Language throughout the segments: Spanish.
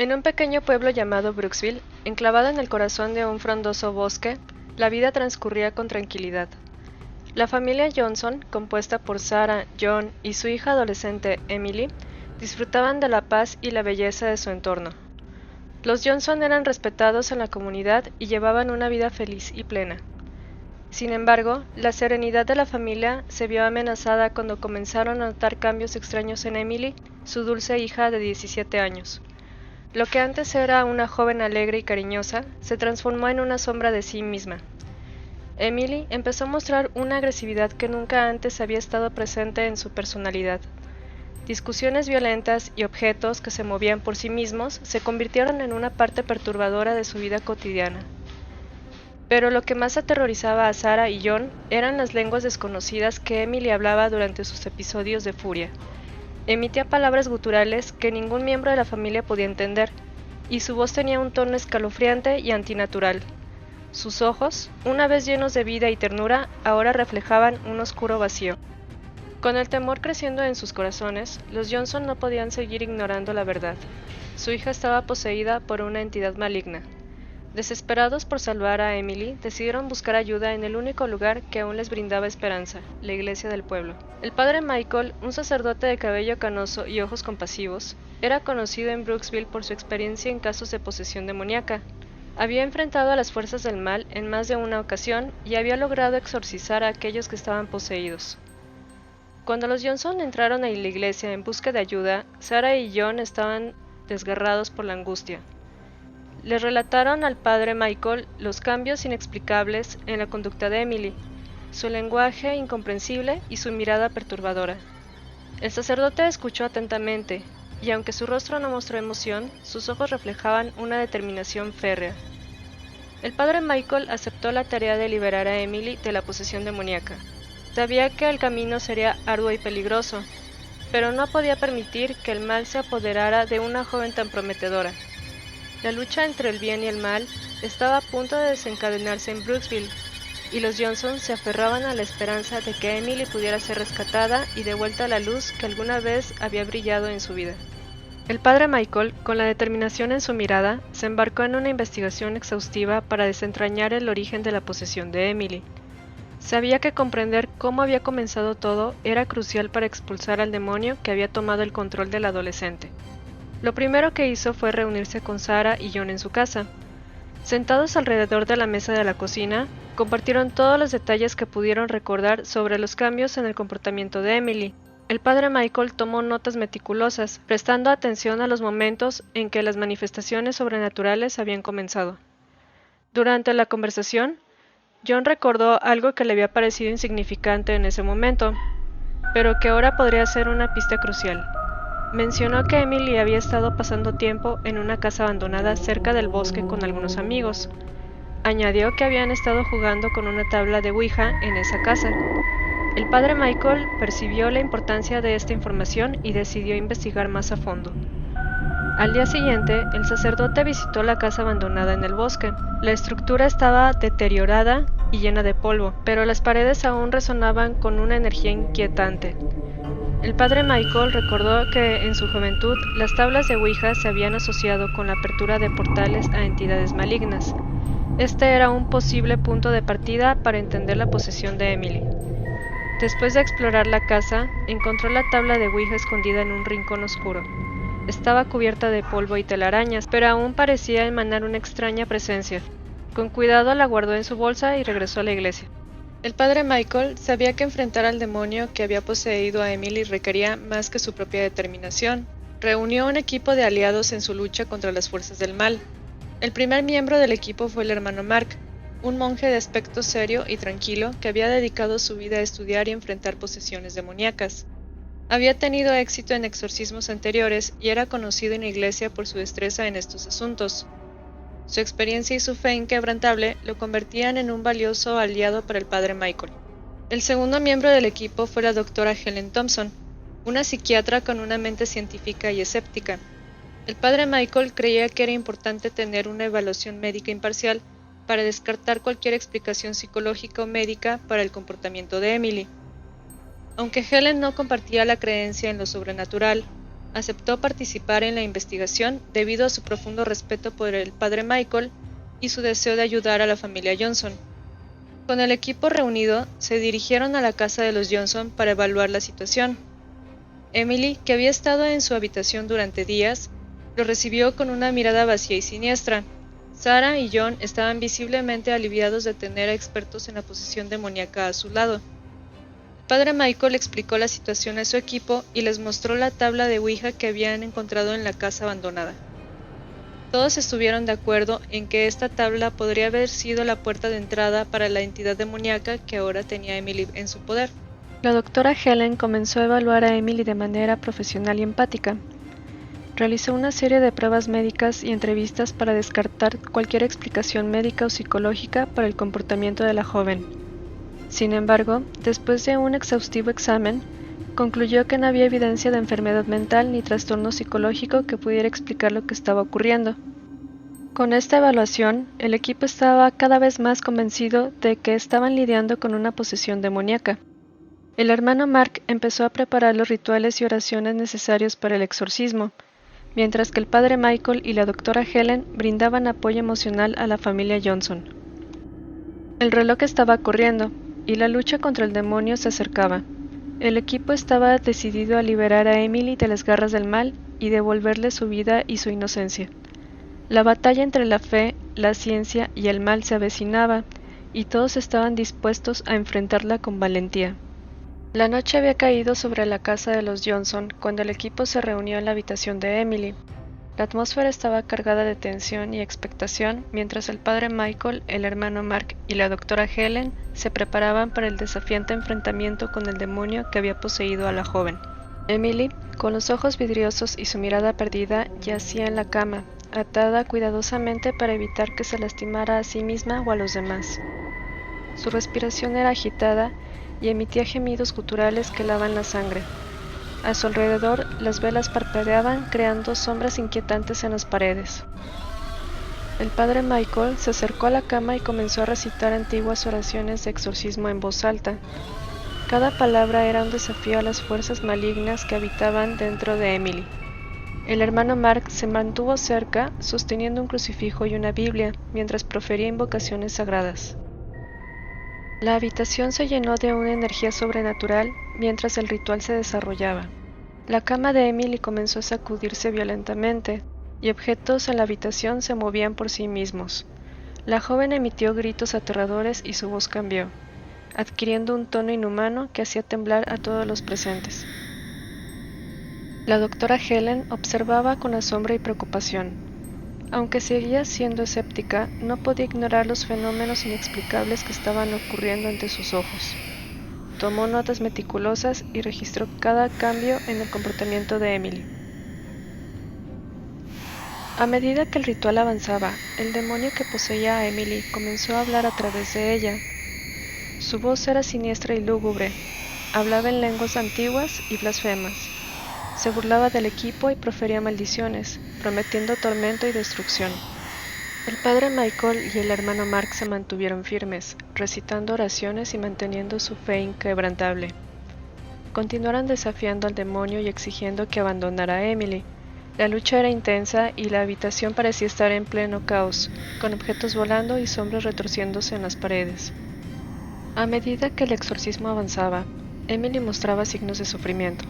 En un pequeño pueblo llamado Brooksville, enclavado en el corazón de un frondoso bosque, la vida transcurría con tranquilidad. La familia Johnson, compuesta por Sarah, John y su hija adolescente Emily, disfrutaban de la paz y la belleza de su entorno. Los Johnson eran respetados en la comunidad y llevaban una vida feliz y plena. Sin embargo, la serenidad de la familia se vio amenazada cuando comenzaron a notar cambios extraños en Emily, su dulce hija de 17 años. Lo que antes era una joven alegre y cariñosa, se transformó en una sombra de sí misma. Emily empezó a mostrar una agresividad que nunca antes había estado presente en su personalidad. Discusiones violentas y objetos que se movían por sí mismos se convirtieron en una parte perturbadora de su vida cotidiana. Pero lo que más aterrorizaba a Sarah y John eran las lenguas desconocidas que Emily hablaba durante sus episodios de furia. Emitía palabras guturales que ningún miembro de la familia podía entender, y su voz tenía un tono escalofriante y antinatural. Sus ojos, una vez llenos de vida y ternura, ahora reflejaban un oscuro vacío. Con el temor creciendo en sus corazones, los Johnson no podían seguir ignorando la verdad. Su hija estaba poseída por una entidad maligna. Desesperados por salvar a Emily, decidieron buscar ayuda en el único lugar que aún les brindaba esperanza, la iglesia del pueblo. El padre Michael, un sacerdote de cabello canoso y ojos compasivos, era conocido en Brooksville por su experiencia en casos de posesión demoníaca. Había enfrentado a las fuerzas del mal en más de una ocasión y había logrado exorcizar a aquellos que estaban poseídos. Cuando los Johnson entraron a la iglesia en busca de ayuda, Sarah y John estaban desgarrados por la angustia. Les relataron al padre Michael los cambios inexplicables en la conducta de Emily, su lenguaje incomprensible y su mirada perturbadora. El sacerdote escuchó atentamente, y aunque su rostro no mostró emoción, sus ojos reflejaban una determinación férrea. El padre Michael aceptó la tarea de liberar a Emily de la posesión demoníaca. Sabía que el camino sería arduo y peligroso, pero no podía permitir que el mal se apoderara de una joven tan prometedora. La lucha entre el bien y el mal estaba a punto de desencadenarse en Brooksville, y los Johnson se aferraban a la esperanza de que Emily pudiera ser rescatada y devuelta a la luz que alguna vez había brillado en su vida. El padre Michael, con la determinación en su mirada, se embarcó en una investigación exhaustiva para desentrañar el origen de la posesión de Emily. Sabía que comprender cómo había comenzado todo era crucial para expulsar al demonio que había tomado el control del adolescente. Lo primero que hizo fue reunirse con Sarah y John en su casa. Sentados alrededor de la mesa de la cocina, compartieron todos los detalles que pudieron recordar sobre los cambios en el comportamiento de Emily. El padre Michael tomó notas meticulosas, prestando atención a los momentos en que las manifestaciones sobrenaturales habían comenzado. Durante la conversación, John recordó algo que le había parecido insignificante en ese momento, pero que ahora podría ser una pista crucial. Mencionó que Emily había estado pasando tiempo en una casa abandonada cerca del bosque con algunos amigos. Añadió que habían estado jugando con una tabla de Ouija en esa casa. El padre Michael percibió la importancia de esta información y decidió investigar más a fondo. Al día siguiente, el sacerdote visitó la casa abandonada en el bosque. La estructura estaba deteriorada y llena de polvo, pero las paredes aún resonaban con una energía inquietante. El padre Michael recordó que en su juventud las tablas de Ouija se habían asociado con la apertura de portales a entidades malignas. Este era un posible punto de partida para entender la posesión de Emily. Después de explorar la casa, encontró la tabla de Ouija escondida en un rincón oscuro. Estaba cubierta de polvo y telarañas, pero aún parecía emanar una extraña presencia. Con cuidado la guardó en su bolsa y regresó a la iglesia. El padre Michael sabía que enfrentar al demonio que había poseído a Emily requería más que su propia determinación. Reunió un equipo de aliados en su lucha contra las fuerzas del mal. El primer miembro del equipo fue el hermano Mark, un monje de aspecto serio y tranquilo que había dedicado su vida a estudiar y enfrentar posesiones demoníacas. Había tenido éxito en exorcismos anteriores y era conocido en la iglesia por su destreza en estos asuntos. Su experiencia y su fe inquebrantable lo convertían en un valioso aliado para el padre Michael. El segundo miembro del equipo fue la doctora Helen Thompson, una psiquiatra con una mente científica y escéptica. El padre Michael creía que era importante tener una evaluación médica imparcial para descartar cualquier explicación psicológica o médica para el comportamiento de Emily. Aunque Helen no compartía la creencia en lo sobrenatural, aceptó participar en la investigación debido a su profundo respeto por el padre Michael y su deseo de ayudar a la familia Johnson. Con el equipo reunido, se dirigieron a la casa de los Johnson para evaluar la situación. Emily, que había estado en su habitación durante días, lo recibió con una mirada vacía y siniestra. Sarah y John estaban visiblemente aliviados de tener a expertos en la posesión demoníaca a su lado. El padre Michael explicó la situación a su equipo y les mostró la tabla de Ouija que habían encontrado en la casa abandonada. Todos estuvieron de acuerdo en que esta tabla podría haber sido la puerta de entrada para la entidad demoníaca que ahora tenía Emily en su poder. La doctora Helen comenzó a evaluar a Emily de manera profesional y empática. Realizó una serie de pruebas médicas y entrevistas para descartar cualquier explicación médica o psicológica para el comportamiento de la joven. Sin embargo, después de un exhaustivo examen, concluyó que no había evidencia de enfermedad mental ni trastorno psicológico que pudiera explicar lo que estaba ocurriendo. Con esta evaluación, el equipo estaba cada vez más convencido de que estaban lidiando con una posesión demoníaca. El hermano Mark empezó a preparar los rituales y oraciones necesarios para el exorcismo, mientras que el padre Michael y la doctora Helen brindaban apoyo emocional a la familia Johnson. El reloj estaba corriendo, y la lucha contra el demonio se acercaba. El equipo estaba decidido a liberar a Emily de las garras del mal y devolverle su vida y su inocencia. La batalla entre la fe, la ciencia y el mal se avecinaba, y todos estaban dispuestos a enfrentarla con valentía. La noche había caído sobre la casa de los Johnson cuando el equipo se reunió en la habitación de Emily. La atmósfera estaba cargada de tensión y expectación mientras el padre Michael, el hermano Mark y la doctora Helen se preparaban para el desafiante enfrentamiento con el demonio que había poseído a la joven. Emily, con los ojos vidriosos y su mirada perdida, yacía en la cama, atada cuidadosamente para evitar que se lastimara a sí misma o a los demás. Su respiración era agitada y emitía gemidos guturales que helaban la sangre. A su alrededor, las velas parpadeaban, creando sombras inquietantes en las paredes. El padre Michael se acercó a la cama y comenzó a recitar antiguas oraciones de exorcismo en voz alta. Cada palabra era un desafío a las fuerzas malignas que habitaban dentro de Emily. El hermano Mark se mantuvo cerca, sosteniendo un crucifijo y una Biblia, mientras profería invocaciones sagradas. La habitación se llenó de una energía sobrenatural mientras el ritual se desarrollaba. La cama de Emily comenzó a sacudirse violentamente, y objetos en la habitación se movían por sí mismos. La joven emitió gritos aterradores y su voz cambió, adquiriendo un tono inhumano que hacía temblar a todos los presentes. La doctora Helen observaba con asombro y preocupación. Aunque seguía siendo escéptica, no podía ignorar los fenómenos inexplicables que estaban ocurriendo ante sus ojos. Tomó notas meticulosas y registró cada cambio en el comportamiento de Emily. A medida que el ritual avanzaba, el demonio que poseía a Emily comenzó a hablar a través de ella. Su voz era siniestra y lúgubre, hablaba en lenguas antiguas y blasfemas. Se burlaba del equipo y profería maldiciones, prometiendo tormento y destrucción. El padre Michael y el hermano Mark se mantuvieron firmes, recitando oraciones y manteniendo su fe inquebrantable. Continuaron desafiando al demonio y exigiendo que abandonara a Emily. La lucha era intensa y la habitación parecía estar en pleno caos, con objetos volando y sombras retorciéndose en las paredes. A medida que el exorcismo avanzaba, Emily mostraba signos de sufrimiento.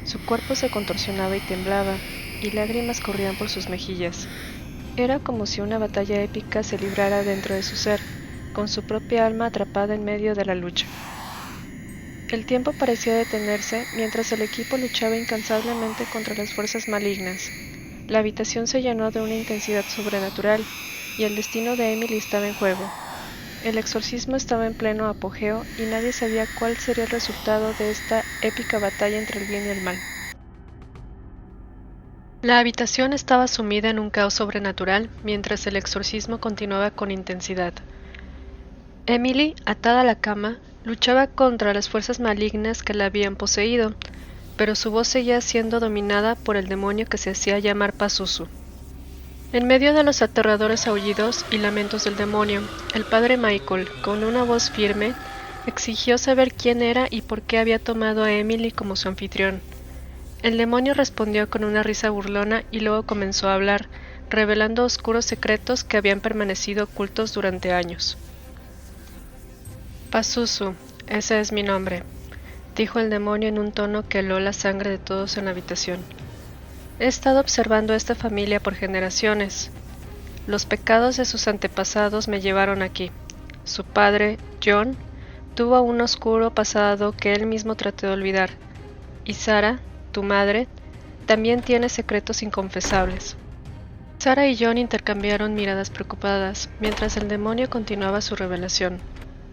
Su cuerpo se contorsionaba y temblaba, y lágrimas corrían por sus mejillas. Era como si una batalla épica se librara dentro de su ser, con su propia alma atrapada en medio de la lucha. El tiempo parecía detenerse mientras el equipo luchaba incansablemente contra las fuerzas malignas. La habitación se llenó de una intensidad sobrenatural, y el destino de Emily estaba en juego. El exorcismo estaba en pleno apogeo y nadie sabía cuál sería el resultado de esta épica batalla entre el bien y el mal. La habitación estaba sumida en un caos sobrenatural mientras el exorcismo continuaba con intensidad. Emily, atada a la cama, luchaba contra las fuerzas malignas que la habían poseído, pero su voz seguía siendo dominada por el demonio que se hacía llamar Pazuzu. En medio de los aterradores aullidos y lamentos del demonio, el padre Michael, con una voz firme, exigió saber quién era y por qué había tomado a Emily como su anfitrión. El demonio respondió con una risa burlona y luego comenzó a hablar, revelando oscuros secretos que habían permanecido ocultos durante años. Pazuzu, ese es mi nombre, dijo el demonio en un tono que heló la sangre de todos en la habitación. He estado observando a esta familia por generaciones. Los pecados de sus antepasados me llevaron aquí. Su padre, John, tuvo un oscuro pasado que él mismo trató de olvidar. Y Sara, tu madre, también tiene secretos inconfesables. Sara y John intercambiaron miradas preocupadas, mientras el demonio continuaba su revelación.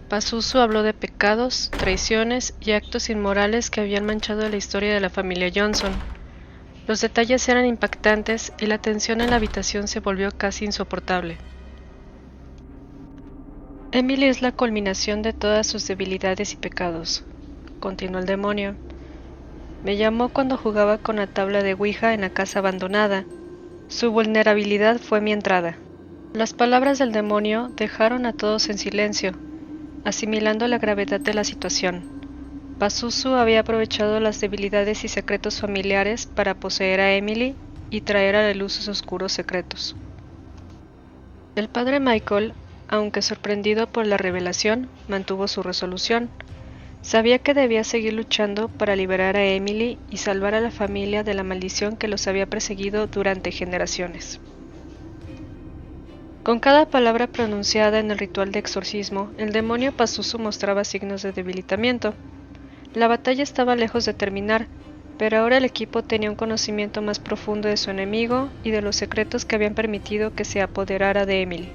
Pazuzu habló de pecados, traiciones y actos inmorales que habían manchado la historia de la familia Johnson. Los detalles eran impactantes y la tensión en la habitación se volvió casi insoportable. Emily es la culminación de todas sus debilidades y pecados, continuó el demonio. Me llamó cuando jugaba con la tabla de Ouija en la casa abandonada. Su vulnerabilidad fue mi entrada. Las palabras del demonio dejaron a todos en silencio, asimilando la gravedad de la situación. Pazuzu había aprovechado las debilidades y secretos familiares para poseer a Emily y traer a la luz sus oscuros secretos. El padre Michael, aunque sorprendido por la revelación, mantuvo su resolución. Sabía que debía seguir luchando para liberar a Emily y salvar a la familia de la maldición que los había perseguido durante generaciones. Con cada palabra pronunciada en el ritual de exorcismo, el demonio Pazuzu mostraba signos de debilitamiento. La batalla estaba lejos de terminar, pero ahora el equipo tenía un conocimiento más profundo de su enemigo y de los secretos que habían permitido que se apoderara de Emily.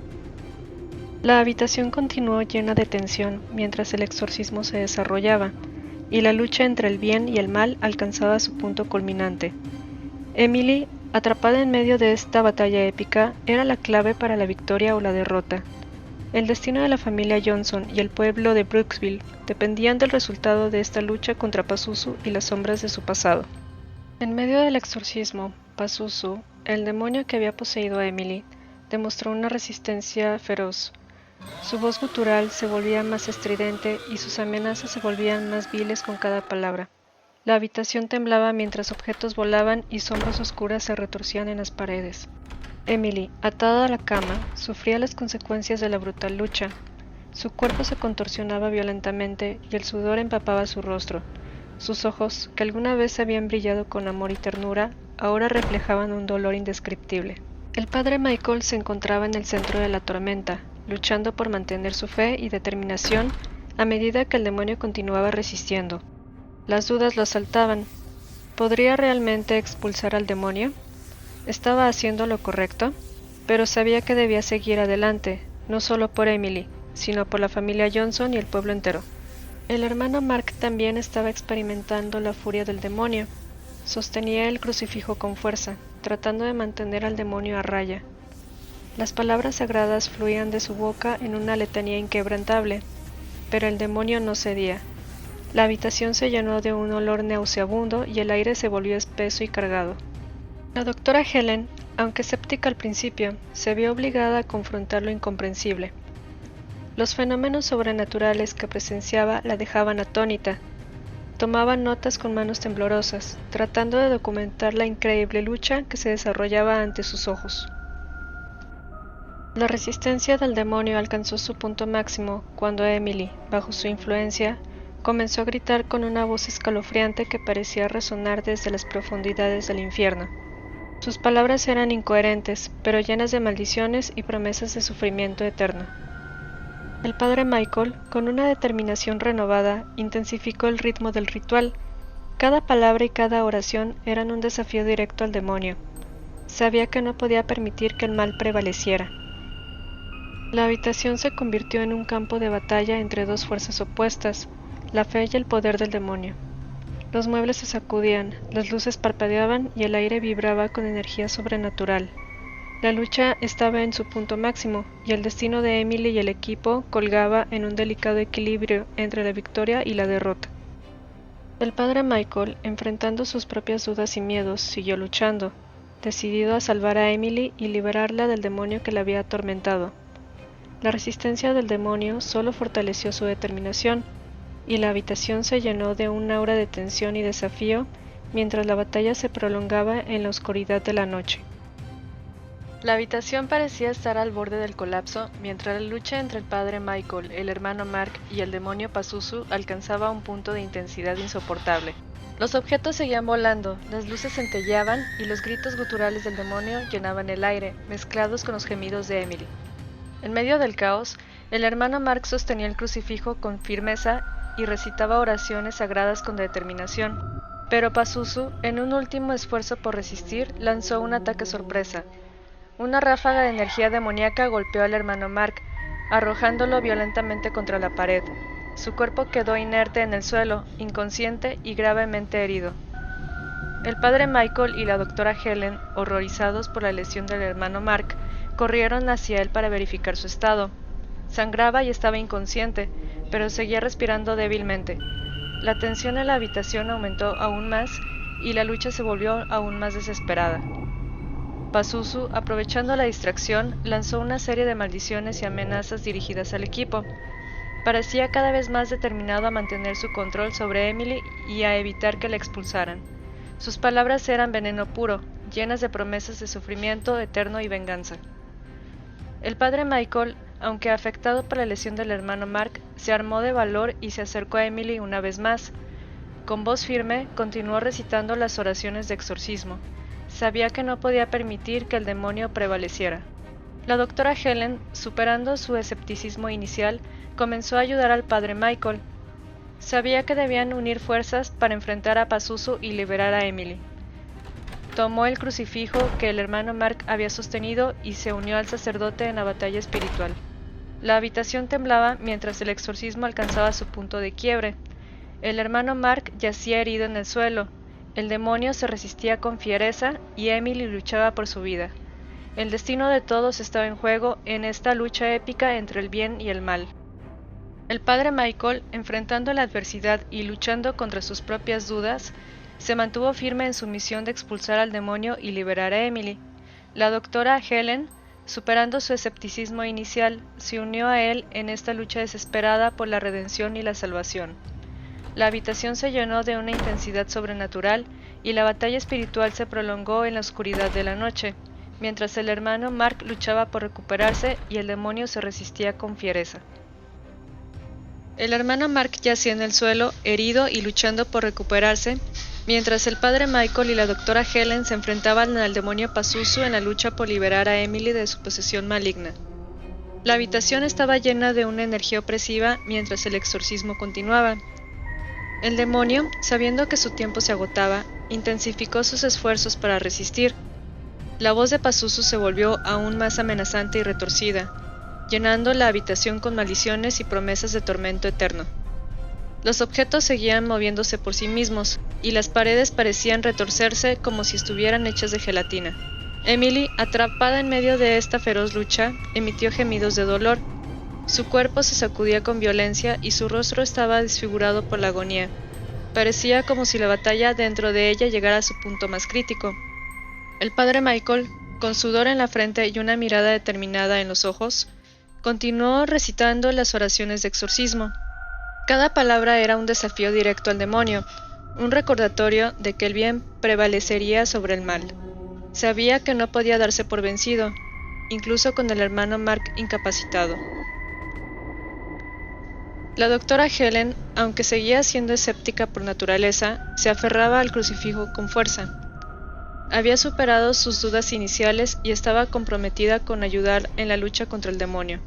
La habitación continuó llena de tensión mientras el exorcismo se desarrollaba, y la lucha entre el bien y el mal alcanzaba su punto culminante. Emily, atrapada en medio de esta batalla épica, era la clave para la victoria o la derrota. El destino de la familia Johnson y el pueblo de Brooksville dependían del resultado de esta lucha contra Pazuzu y las sombras de su pasado. En medio del exorcismo, Pazuzu, el demonio que había poseído a Emily, demostró una resistencia feroz. Su voz gutural se volvía más estridente y sus amenazas se volvían más viles con cada palabra. La habitación temblaba mientras objetos volaban y sombras oscuras se retorcían en las paredes. Emily, atada a la cama, sufría las consecuencias de la brutal lucha. Su cuerpo se contorsionaba violentamente y el sudor empapaba su rostro. Sus ojos, que alguna vez habían brillado con amor y ternura, ahora reflejaban un dolor indescriptible. El padre Michael se encontraba en el centro de la tormenta, luchando por mantener su fe y determinación a medida que el demonio continuaba resistiendo. Las dudas lo asaltaban. ¿Podría realmente expulsar al demonio? Estaba haciendo lo correcto, pero sabía que debía seguir adelante, no solo por Emily, sino por la familia Johnson y el pueblo entero. El hermano Mark también estaba experimentando la furia del demonio. Sostenía el crucifijo con fuerza, tratando de mantener al demonio a raya. Las palabras sagradas fluían de su boca en una letanía inquebrantable, pero el demonio no cedía. La habitación se llenó de un olor nauseabundo y el aire se volvió espeso y cargado. La doctora Helen, aunque escéptica al principio, se vio obligada a confrontar lo incomprensible. Los fenómenos sobrenaturales que presenciaba la dejaban atónita. Tomaba notas con manos temblorosas, tratando de documentar la increíble lucha que se desarrollaba ante sus ojos. La resistencia del demonio alcanzó su punto máximo cuando Emily, bajo su influencia, comenzó a gritar con una voz escalofriante que parecía resonar desde las profundidades del infierno. Sus palabras eran incoherentes, pero llenas de maldiciones y promesas de sufrimiento eterno. El padre Michael, con una determinación renovada, intensificó el ritmo del ritual. Cada palabra y cada oración eran un desafío directo al demonio. Sabía que no podía permitir que el mal prevaleciera. La habitación se convirtió en un campo de batalla entre dos fuerzas opuestas, la fe y el poder del demonio. Los muebles se sacudían, las luces parpadeaban y el aire vibraba con energía sobrenatural. La lucha estaba en su punto máximo, y el destino de Emily y el equipo colgaba en un delicado equilibrio entre la victoria y la derrota. El padre Michael, enfrentando sus propias dudas y miedos, siguió luchando, decidido a salvar a Emily y liberarla del demonio que la había atormentado. La resistencia del demonio solo fortaleció su determinación, y la habitación se llenó de un aura de tensión y desafío mientras la batalla se prolongaba en la oscuridad de la noche. La habitación parecía estar al borde del colapso, mientras la lucha entre el padre Michael, el hermano Mark y el demonio Pazuzu alcanzaba un punto de intensidad insoportable. Los objetos seguían volando, las luces centelleaban y los gritos guturales del demonio llenaban el aire, mezclados con los gemidos de Emily. En medio del caos, el hermano Mark sostenía el crucifijo con firmeza y recitaba oraciones sagradas con determinación, pero Pazuzu, en un último esfuerzo por resistir, lanzó un ataque sorpresa. Una ráfaga de energía demoníaca golpeó al hermano Mark, arrojándolo violentamente contra la pared. Su cuerpo quedó inerte en el suelo, inconsciente y gravemente herido. El padre Michael y la doctora Helen, horrorizados por la lesión del hermano Mark, corrieron hacia él para verificar su estado. Sangraba y estaba inconsciente, pero seguía respirando débilmente. La tensión en la habitación aumentó aún más y la lucha se volvió aún más desesperada. Pazuzu, aprovechando la distracción, lanzó una serie de maldiciones y amenazas dirigidas al equipo. Parecía cada vez más determinado a mantener su control sobre Emily y a evitar que la expulsaran. Sus palabras eran veneno puro, llenas de promesas de sufrimiento eterno y venganza. El padre Michael, aunque afectado por la lesión del hermano Mark, se armó de valor y se acercó a Emily una vez más. Con voz firme, continuó recitando las oraciones de exorcismo. Sabía que no podía permitir que el demonio prevaleciera. La doctora Helen, superando su escepticismo inicial, comenzó a ayudar al padre Michael. Sabía que debían unir fuerzas para enfrentar a Pazuzu y liberar a Emily. Tomó el crucifijo que el hermano Mark había sostenido y se unió al sacerdote en la batalla espiritual. La habitación temblaba mientras el exorcismo alcanzaba su punto de quiebre. El hermano Mark yacía herido en el suelo. El demonio se resistía con fiereza y Emily luchaba por su vida. El destino de todos estaba en juego en esta lucha épica entre el bien y el mal. El padre Michael, enfrentando la adversidad y luchando contra sus propias dudas, se mantuvo firme en su misión de expulsar al demonio y liberar a Emily. La doctora Helen, superando su escepticismo inicial, se unió a él en esta lucha desesperada por la redención y la salvación. La habitación se llenó de una intensidad sobrenatural y la batalla espiritual se prolongó en la oscuridad de la noche, mientras el hermano Mark luchaba por recuperarse y el demonio se resistía con fiereza. El hermano Mark yacía en el suelo, herido y luchando por recuperarse, mientras el padre Michael y la doctora Helen se enfrentaban al demonio Pazuzu en la lucha por liberar a Emily de su posesión maligna. La habitación estaba llena de una energía opresiva mientras el exorcismo continuaba. El demonio, sabiendo que su tiempo se agotaba, intensificó sus esfuerzos para resistir. La voz de Pazuzu se volvió aún más amenazante y retorcida, llenando la habitación con maldiciones y promesas de tormento eterno. Los objetos seguían moviéndose por sí mismos, y las paredes parecían retorcerse como si estuvieran hechas de gelatina. Emily, atrapada en medio de esta feroz lucha, emitió gemidos de dolor. Su cuerpo se sacudía con violencia y su rostro estaba desfigurado por la agonía. Parecía como si la batalla dentro de ella llegara a su punto más crítico. El padre Michael, con sudor en la frente y una mirada determinada en los ojos, continuó recitando las oraciones de exorcismo. Cada palabra era un desafío directo al demonio, un recordatorio de que el bien prevalecería sobre el mal. Sabía que no podía darse por vencido, incluso con el hermano Mark incapacitado. La doctora Helen, aunque seguía siendo escéptica por naturaleza, se aferraba al crucifijo con fuerza. Había superado sus dudas iniciales y estaba comprometida con ayudar en la lucha contra el demonio.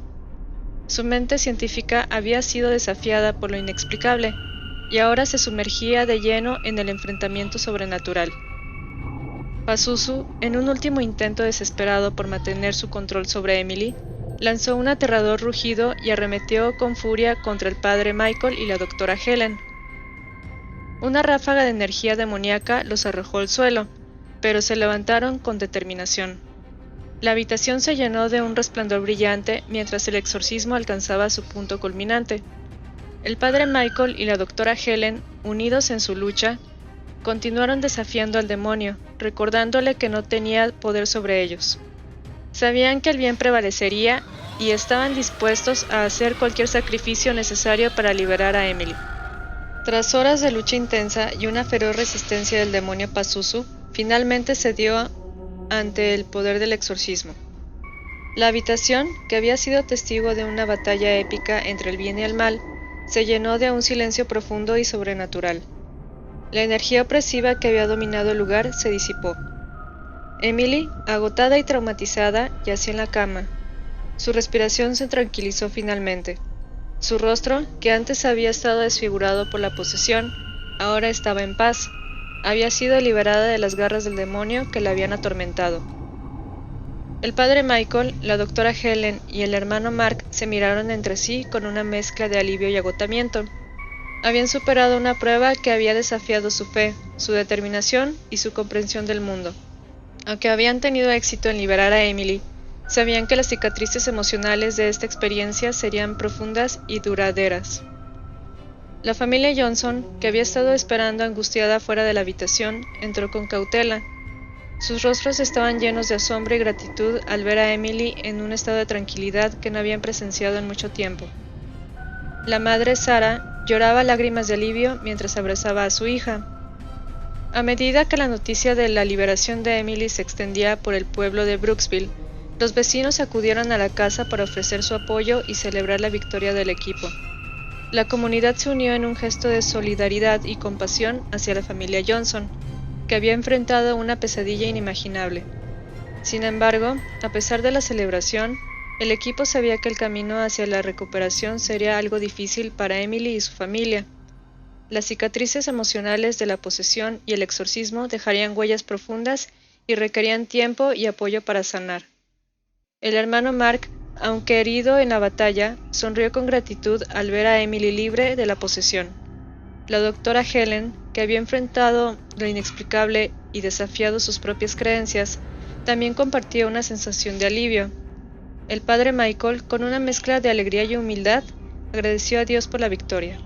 Su mente científica había sido desafiada por lo inexplicable, y ahora se sumergía de lleno en el enfrentamiento sobrenatural. Pazuzu, en un último intento desesperado por mantener su control sobre Emily, lanzó un aterrador rugido y arremetió con furia contra el padre Michael y la doctora Helen. Una ráfaga de energía demoníaca los arrojó al suelo, pero se levantaron con determinación. La habitación se llenó de un resplandor brillante mientras el exorcismo alcanzaba su punto culminante. El padre Michael y la doctora Helen, unidos en su lucha, continuaron desafiando al demonio, recordándole que no tenía poder sobre ellos. Sabían que el bien prevalecería y estaban dispuestos a hacer cualquier sacrificio necesario para liberar a Emily. Tras horas de lucha intensa y una feroz resistencia del demonio Pazuzu, finalmente cedió ante el poder del exorcismo. La habitación, que había sido testigo de una batalla épica entre el bien y el mal, se llenó de un silencio profundo y sobrenatural. La energía opresiva que había dominado el lugar se disipó. Emily, agotada y traumatizada, yacía en la cama. Su respiración se tranquilizó finalmente. Su rostro, que antes había estado desfigurado por la posesión, ahora estaba en paz. Había sido liberada de las garras del demonio que la habían atormentado. El padre Michael, la doctora Helen y el hermano Mark se miraron entre sí con una mezcla de alivio y agotamiento. Habían superado una prueba que había desafiado su fe, su determinación y su comprensión del mundo. Aunque habían tenido éxito en liberar a Emily, sabían que las cicatrices emocionales de esta experiencia serían profundas y duraderas. La familia Johnson, que había estado esperando angustiada fuera de la habitación, entró con cautela. Sus rostros estaban llenos de asombro y gratitud al ver a Emily en un estado de tranquilidad que no habían presenciado en mucho tiempo. La madre, Sarah, lloraba lágrimas de alivio mientras abrazaba a su hija. A medida que la noticia de la liberación de Emily se extendía por el pueblo de Brooksville, los vecinos acudieron a la casa para ofrecer su apoyo y celebrar la victoria del equipo. La comunidad se unió en un gesto de solidaridad y compasión hacia la familia Johnson, que había enfrentado una pesadilla inimaginable. Sin embargo, a pesar de la celebración, el equipo sabía que el camino hacia la recuperación sería algo difícil para Emily y su familia. Las cicatrices emocionales de la posesión y el exorcismo dejarían huellas profundas y requerían tiempo y apoyo para sanar. El hermano Mark, aunque herido en la batalla, sonrió con gratitud al ver a Emily libre de la posesión. La doctora Helen, que había enfrentado lo inexplicable y desafiado sus propias creencias, también compartía una sensación de alivio. El padre Michael, con una mezcla de alegría y humildad, agradeció a Dios por la victoria.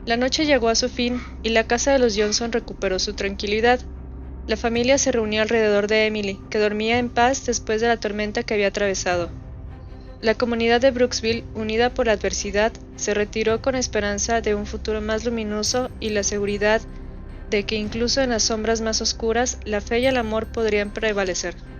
La noche llegó a su fin y la casa de los Johnson recuperó su tranquilidad. La familia se reunió alrededor de Emily, que dormía en paz después de la tormenta que había atravesado. La comunidad de Brooksville, unida por la adversidad, se retiró con esperanza de un futuro más luminoso y la seguridad de que incluso en las sombras más oscuras, la fe y el amor podrían prevalecer.